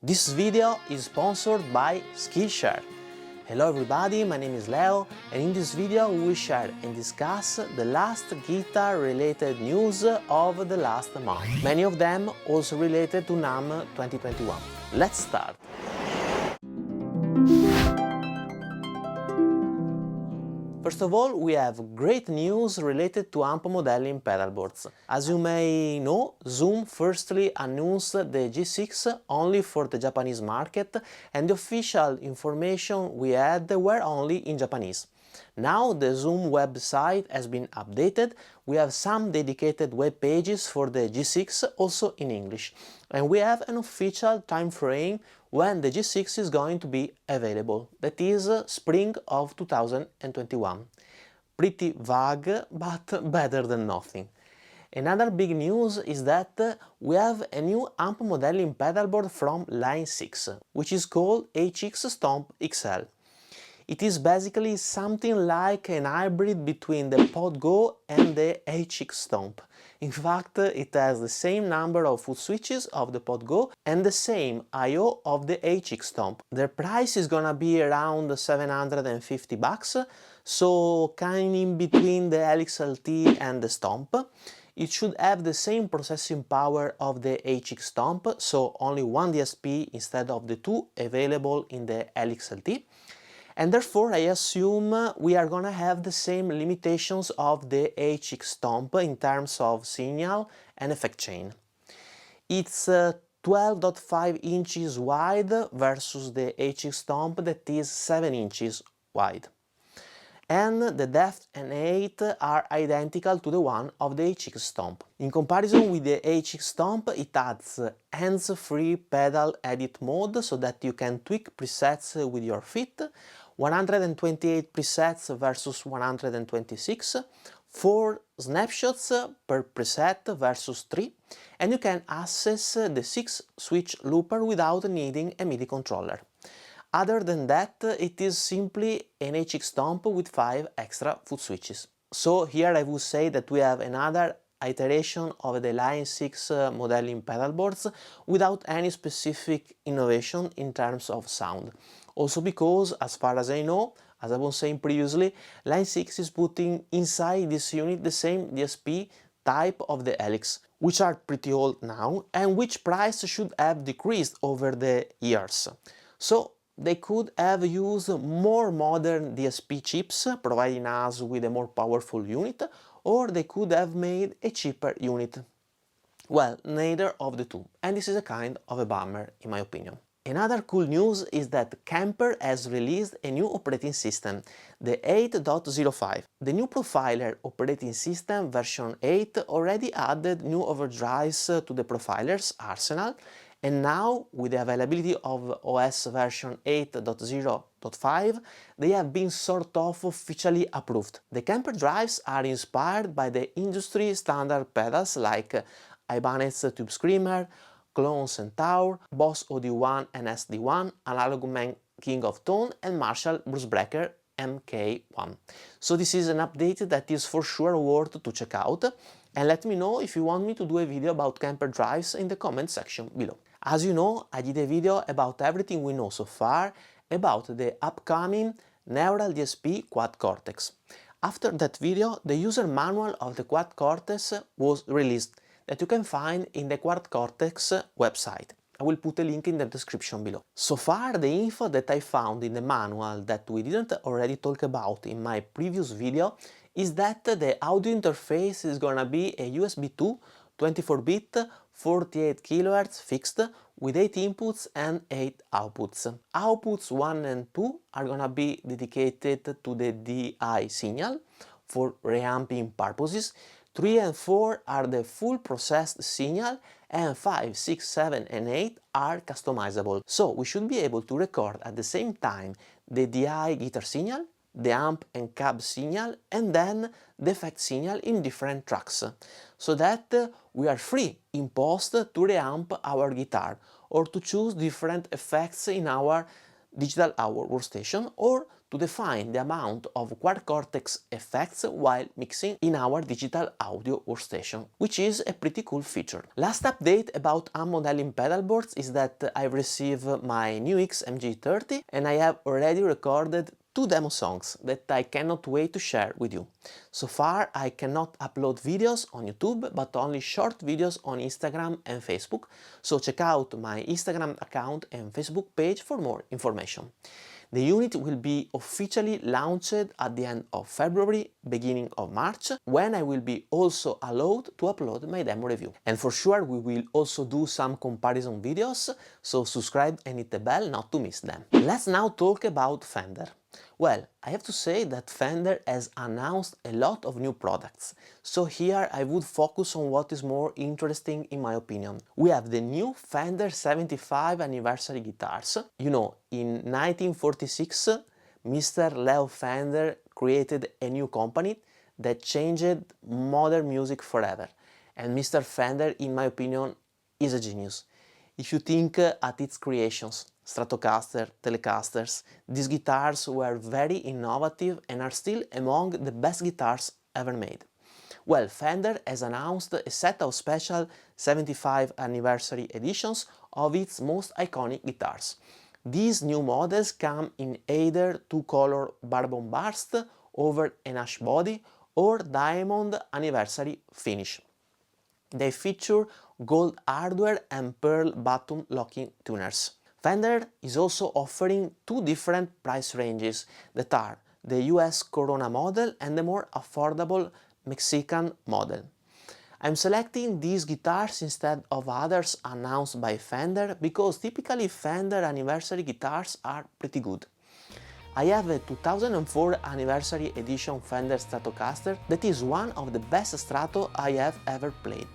This video is sponsored by Skillshare. Hello everybody, my name is Leo, and in this video we will share and discuss the last guitar related news of the last month. Many of them also related to NAMM 2021. Let's start! First of all, we have great news related to amp modeling pedalboards. As you may know, Zoom firstly announced the G6 only for the Japanese market, and the official information we had were only in Japanese. Now the Zoom website has been updated, we have some dedicated web pages for the G6 also in English, and we have an official time frame when the G6 is going to be available, that is spring of 2021. Pretty vague, but better than nothing. Another big news is that we have a new amp modeling pedalboard from line 6, which is called HX Stomp XL. It is basically something like an hybrid between the PodGo and the HX Stomp. In fact, it has the same number of foot switches of the PodGo and the same I/O of the HX Stomp. Their price is gonna be around 750 bucks, so kind in between the LXLT and the Stomp. It should have the same processing power of the HX Stomp, so only one DSP instead of the two available in the LXLT. And therefore I assume we are gonna have the same limitations of the HX Stomp in terms of signal and effect chain. It's 12.5 inches wide versus the HX Stomp that is 7 inches wide. And the depth and height are identical to the one of the HX Stomp. In comparison with the HX Stomp, it adds hands-free pedal edit mode so that you can tweak presets with your feet, 128 presets versus 126, 4 snapshots per preset versus 3, and you can access the 6-switch looper without needing a MIDI controller. Other than that, it is simply an HX Stomp with 5 extra foot switches. So here I would say that we have another iteration of the Line 6 modeling pedalboards without any specific innovation in terms of sound. Also because, as far as I know, as I was saying previously, Line 6 is putting inside this unit the same DSP type of the Helix, which are pretty old now and which price should have decreased over the years. So they could have used more modern DSP chips, providing us with a more powerful unit, or they could have made a cheaper unit. Well, neither of the two, and this is a kind of a bummer in my opinion. Another cool news is that Kemper has released a new operating system, the 8.05. The new Profiler operating system version 8 already added new overdrives to the Profiler's arsenal, and now, with the availability of OS version 8.0.5, they have been sort of officially approved. The Kemper drives are inspired by the industry standard pedals like Ibanez Tube Screamer, Clone Centaur, Boss OD1 and SD1, Analog Man King of Tone, and Marshall Brucebreaker MK1. So this is an update that is for sure worth to check out, and let me know if you want me to do a video about Kemper drives in the comment section below. As you know, I did a video about everything we know so far about the upcoming Neural DSP Quad Cortex. After that video, the user manual of the Quad Cortex was released, that you can find in the Quad Cortex website. I will put a link in the description below. So far, the info that I found in the manual that we didn't already talk about in my previous video is that the audio interface is gonna be a USB 2 24-bit 48 kHz fixed with 8 inputs and 8 outputs. Outputs 1 and 2 are gonna be dedicated to the DI signal for reamping purposes, 3 and 4 are the full processed signal, and 5, 6, 7 and 8 are customizable. So we should be able to record at the same time the DI guitar signal, the amp and cab signal, and then the effect signal in different tracks, so that we are free in post to reamp our guitar or to choose different effects in our digital hour workstation, or to define the amount of quad Cortex effects while mixing in our digital audio workstation, which is a pretty cool feature. Last update about amp modeling pedalboards is that I've received my NUX MG30 and I have already recorded 2 demo songs that I cannot wait to share with you. So far I cannot upload videos on YouTube, but only short videos on Instagram and Facebook, so check out my Instagram account and Facebook page for more information. The unit will be officially launched at the end of February, beginning of March, when I will be also allowed to upload my demo review. And for sure we will also do some comparison videos, so subscribe and hit the bell not to miss them. Let's now talk about Fender. Well, I have to say that Fender has announced a lot of new products, so here I would focus on what is more interesting in my opinion. We have the new Fender 75 anniversary guitars. You know, in 1946, Mr. Leo Fender created a new company that changed modern music forever, and Mr. Fender, in my opinion, is a genius. If you think at its creations, Stratocaster, Telecasters, these guitars were very innovative and are still among the best guitars ever made. Well, Fender has announced a set of special 75 anniversary editions of its most iconic guitars. These new models come in either two-color bourbon burst over an ash body or diamond anniversary finish. They feature gold hardware and pearl button locking tuners. Fender is also offering 2 different price ranges that are the US Corona model and the more affordable Mexican model. I'm selecting these guitars instead of others announced by Fender because typically Fender anniversary guitars are pretty good. I have a 2004 anniversary edition Fender Stratocaster that is one of the best Strato I have ever played.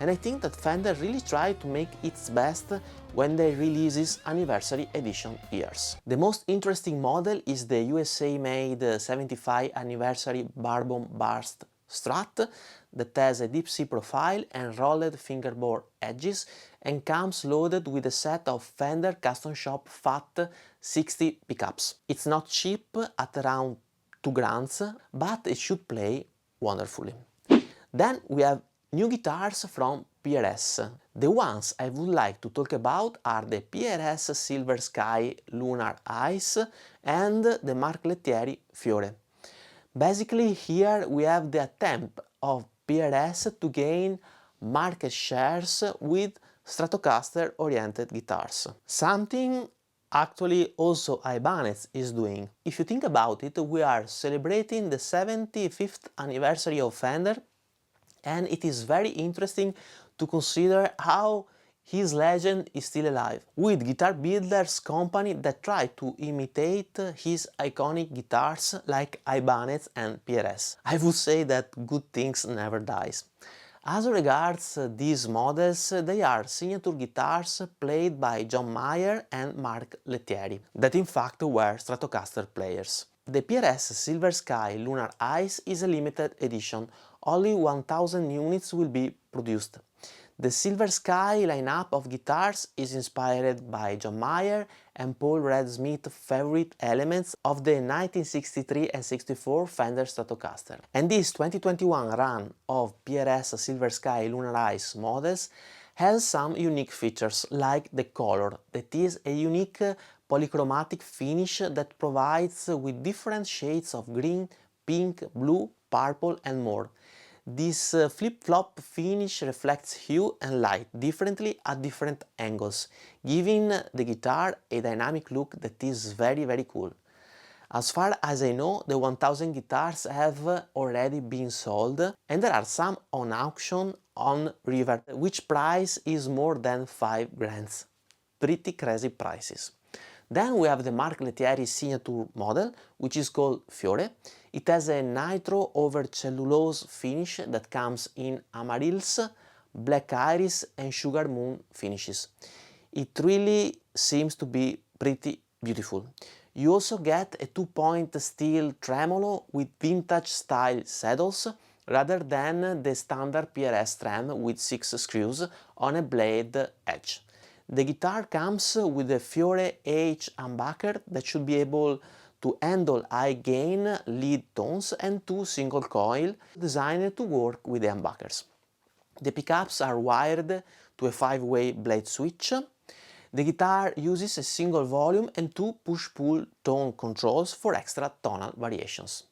And I think that Fender really tried to make its best when they releases anniversary edition years. The most interesting model is the USA-made 75 anniversary bourbon burst Strat that has a deep C profile and rolled fingerboard edges and comes loaded with a set of Fender Custom Shop Fat 60 pickups. It's not cheap at around 2 grand, but it should play wonderfully. Then we have new guitars from PRS. The ones I would like to talk about are the PRS Silver Sky Lunar Ice and the Mark Lettieri Fiore. Basically here we have the attempt of PRS to gain market shares with Stratocaster oriented guitars. Something actually also Ibanez is doing. If you think about it, we are celebrating the 75th anniversary of Fender, and it is very interesting to consider how his legend is still alive, with guitar builders company that try to imitate his iconic guitars like Ibanez and PRS. I would say that good things never dies. As regards these models, they are signature guitars played by John Mayer and Mark Lettieri, that in fact were Stratocaster players. The PRS Silver Sky Lunar Ice is a limited edition. Only 1000 units will be produced. The Silver Sky lineup of guitars is inspired by John Mayer and Paul Reed-Smith's favorite elements of the 1963 and 64 Fender Stratocaster. And this 2021 run of PRS Silver Sky Lunar Ice models has some unique features, like the color, that is a unique polychromatic finish that provides with different shades of green, pink, blue, purple and more. This flip-flop finish reflects hue and light differently at different angles, giving the guitar a dynamic look that is very cool. As far as I know, the 1000 guitars have already been sold, and there are some on auction on River, which price is more than 5 grand. Pretty crazy prices. Then we have the Mark Lettieri signature model, which is called Fiore. It has a nitro over cellulose finish that comes in amaryllis, black iris and sugar moon finishes. It really seems to be pretty beautiful. You also get a 2-point steel tremolo with vintage style saddles rather than the standard PRS trem with 6 screws on a blade edge. The guitar comes with a Fiore H humbucker that should be able to handle high gain lead tones and 2 single coil designed to work with the humbuckers. The pickups are wired to a 5-way blade switch. The guitar uses a single volume and 2 push-pull tone controls for extra tonal variations.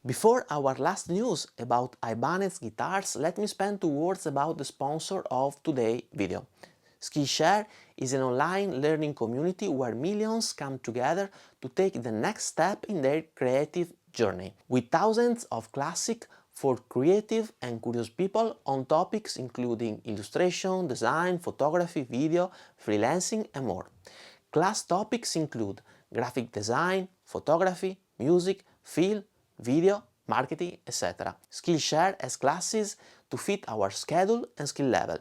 Before our last news about Ibanez guitars, let me spend 2 words about the sponsor of today's video. Skillshare is an online learning community where millions come together to take the next step in their creative journey, with thousands of classics for creative and curious people on topics including illustration, design, photography, video, freelancing and more. Class topics include graphic design, photography, music, film, video, marketing, etc. Skillshare has classes to fit our schedule and skill level.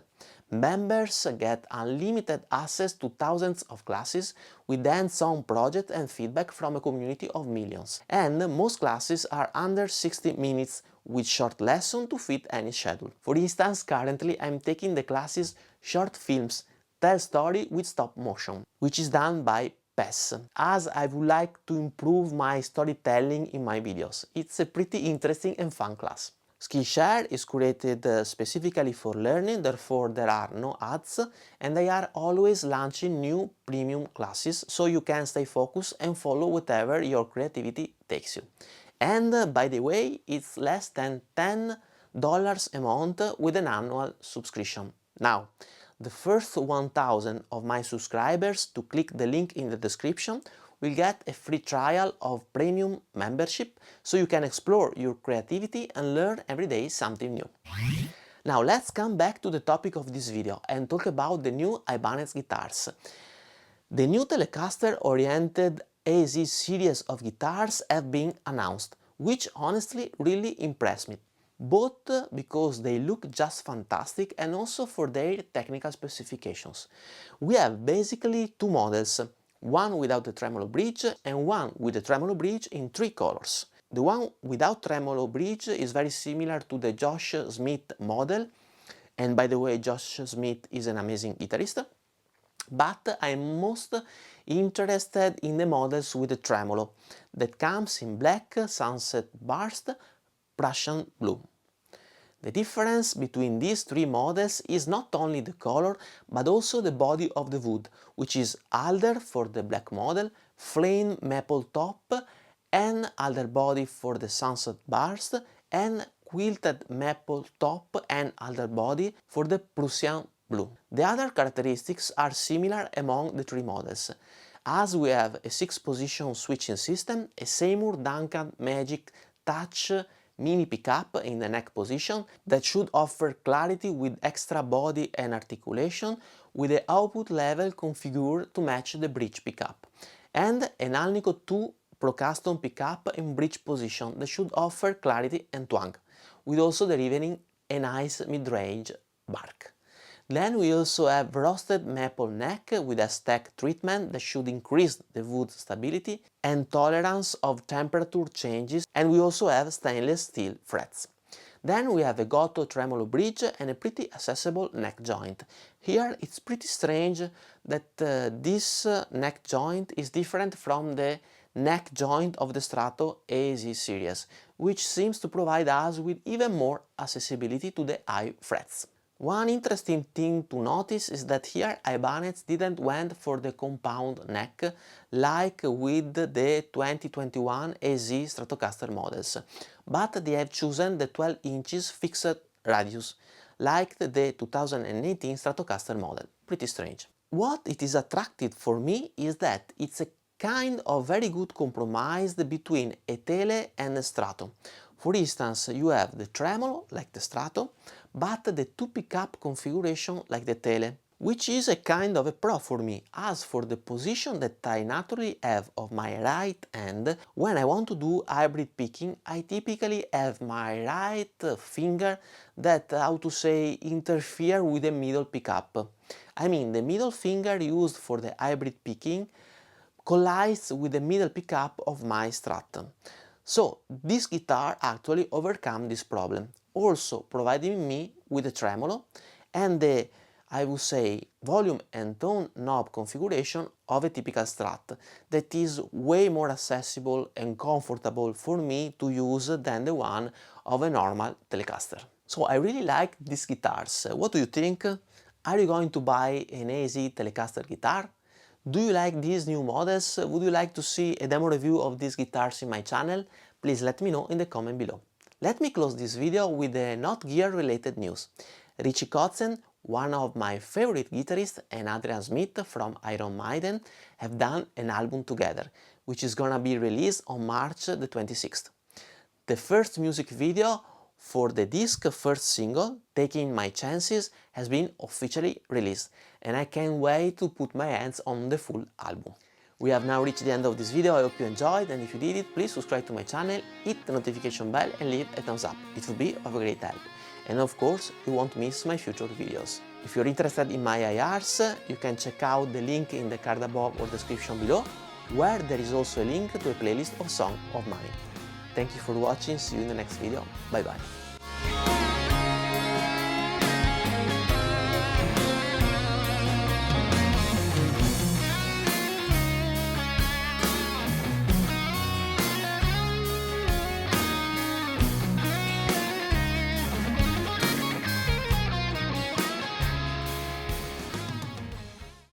Members get unlimited access to thousands of classes with hands-on projects and feedback from a community of millions. And most classes are under 60 minutes with short lessons to fit any schedule. For instance, currently I'm taking the classes Short Films Tell Story with Stop Motion, which is done by PES, as I would like to improve my storytelling in my videos. It's a pretty interesting and fun class. Skillshare is created specifically for learning, therefore there are no ads, and they are always launching new premium classes so you can stay focused and follow whatever your creativity takes you. And by the way, it's less than $10 a month with an annual subscription. Now, the first 1,000 of my subscribers to click the link in the description will get a free trial of premium membership so you can explore your creativity and learn every day something new. Now let's come back to the topic of this video and talk about the new Ibanez guitars. The new Telecaster-oriented AZ series of guitars have been announced, which honestly really impressed me, both because they look just fantastic and also for their technical specifications. We have basically 2 models, one without the tremolo bridge and one with the tremolo bridge in 3 colors. The one without tremolo bridge is very similar to the Josh Smith model, and by the way, Josh Smith is an amazing guitarist, but I'm most interested in the models with the tremolo that comes in black, sunset burst, Prussian blue. The difference between these 3 models is not only the color, but also the body of the wood, which is alder for the black model, flame maple top, and alder body for the sunset burst, and quilted maple top and alder body for the Prussian blue. The other characteristics are similar among the 3 models, as we have a 6-position switching system, a Seymour Duncan Magic Touch mini pickup in the neck position that should offer clarity with extra body and articulation, with the output level configured to match the bridge pickup, and an Alnico 2 Pro Custom pickup in bridge position that should offer clarity and twang, with also delivering a nice mid-range bark. Then we also have roasted maple neck with a stack treatment that should increase the wood stability and tolerance of temperature changes, and we also have stainless steel frets. Then we have a Goto tremolo bridge and a pretty accessible neck joint. Here it's pretty strange that this neck joint is different from the neck joint of the Strato AZ series, which seems to provide us with even more accessibility to the high frets. One interesting thing to notice is that here Ibanez didn't went for the compound neck like with the 2021 AZ Stratocaster models, but they have chosen the 12 inches fixed radius, like the 2018 Stratocaster model. Pretty strange. What it is attractive for me is that it's a kind of very good compromise between a Tele and a Strato. For instance, you have the tremolo like the Strato, but the 2 pickup configuration like the Tele, which is a kind of a pro for me, as for the position that I naturally have of my right hand, when I want to do hybrid picking, I typically have my right finger that, how to say, interfere with the middle pickup. I mean, the middle finger used for the hybrid picking collides with the middle pickup of my Strat. So this guitar actually overcome this problem, also providing me with a tremolo and the I would say, volume and tone knob configuration of a typical Strat that is way more accessible and comfortable for me to use than the one of a normal Telecaster. So I really like these guitars. What do you think? Are you going to buy an AZ Telecaster guitar? Do you like these new models? Would you like to see a demo review of these guitars in my channel? Please let me know in the comment below. Let me close this video with a not gear related news. Richie KOTZEN, one of my favorite guitarists, and Adrian Smith from Iron Maiden have done an album together, which is gonna be released on March the 26th. The first music video for the disc first single, Taking My Chances, has been officially released, and I can't wait to put my hands on the full album. We have now reached the end of this video. I hope you enjoyed, and if you did it, please subscribe to my channel, hit the notification bell and leave a thumbs up. It would be of a great help. And of course, you won't miss my future videos. If you're interested in my IRs, you can check out the link in the card above or description below, where there is also a link to a playlist of songs of mine. Thank you for watching, see you in the next video, bye bye.